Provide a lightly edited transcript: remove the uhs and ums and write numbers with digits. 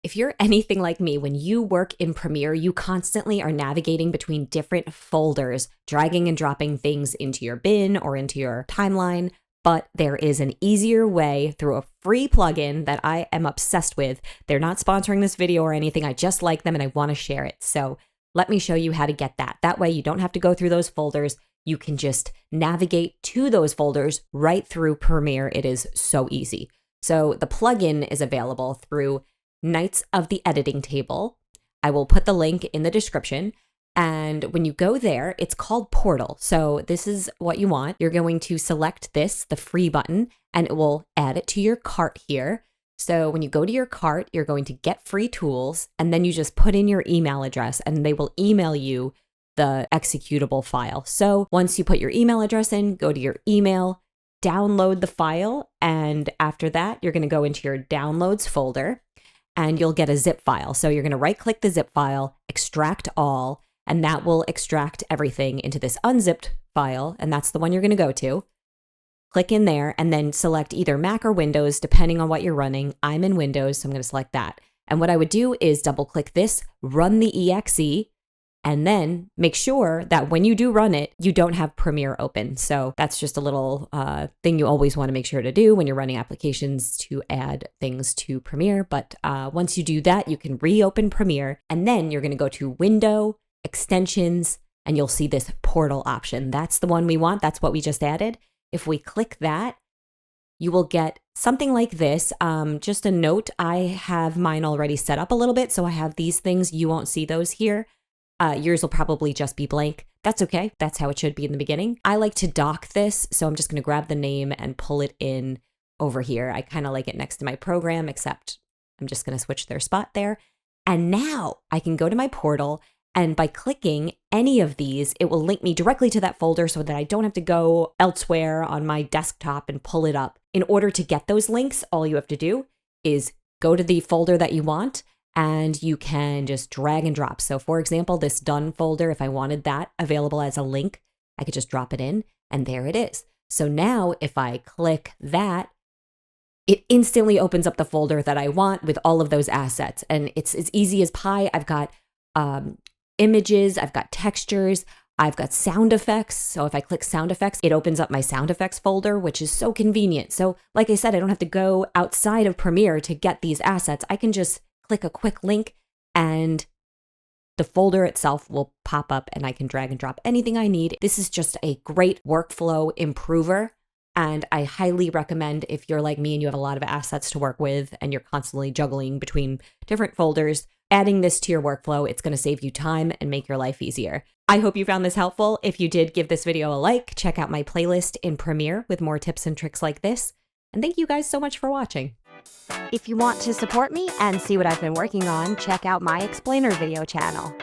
If you're anything like me, when you work in Premiere, you constantly are navigating between different folders, dragging and dropping things into your bin or into your timeline. But there is an easier way through a free plugin that I am obsessed with. They're not sponsoring this video or anything. I just like them and I want to share it. So let me show you how to get that. That way you don't have to go through those folders. You can just navigate to those folders right through Premiere. It is so easy. So the plugin is available through Knights of the Editing Table. I will put the link in the description. And when you go there, it's called Portal. So this is what you want. You're going to select this, the free button, and it will add it to your cart here. So when you go to your cart, you're going to get free tools, and then you just put in your email address and they will email you the executable file. So once you put your email address in, go to your email, download the file, and after that, you're going to go into your downloads folder and you'll get a zip file. So you're going to right-click the zip file, extract all, and that will extract everything into this unzipped file, and that's the one you're going to go to. Click in there and then select either Mac or Windows, depending on what you're running. I'm in Windows, so I'm going to select that. And what I would do is double-click this, run the exe, and then make sure that when you do run it, you don't have Premiere open. So that's just a little thing you always want to make sure to do when you're running applications to add things to Premiere. But once you do that, you can reopen Premiere, and then you're going to go to Window, Extensions, and you'll see this Portal option. That's the one we want. That's what we just added. If we click that, you will get something like this. Just a note, I have mine already set up a little bit, so I have these things. You won't see those here. Yours will probably just be blank. That's okay. That's how it should be in the beginning. I like to dock this, so I'm just going to grab the name and pull it in over here. I kind of like it next to my program, except I'm just going to switch their spot there. And now I can go to my portal, and by clicking any of these, it will link me directly to that folder so that I don't have to go elsewhere on my desktop and pull it up. In order to get those links, all you have to do is go to the folder that you want, and you can just drag and drop. So for example, this done folder, if I wanted that available as a link, I could just drop it in, and there it is. So now if I click that, it instantly opens up the folder that I want with all of those assets. And it's as easy as pie. I've got images, I've got textures, I've got sound effects. So if I click sound effects, it opens up my sound effects folder, which is so convenient. So like I said, I don't have to go outside of Premiere to get these assets. I can just click a quick link and the folder itself will pop up and I can drag and drop anything I need. This is just a great workflow improver. And I highly recommend, if you're like me and you have a lot of assets to work with and you're constantly juggling between different folders, adding this to your workflow, it's going to save you time and make your life easier. I hope you found this helpful. If you did, give this video a like. Check out my playlist in Premiere with more tips and tricks like this. And thank you guys so much for watching. If you want to support me and see what I've been working on, check out my explainer video channel.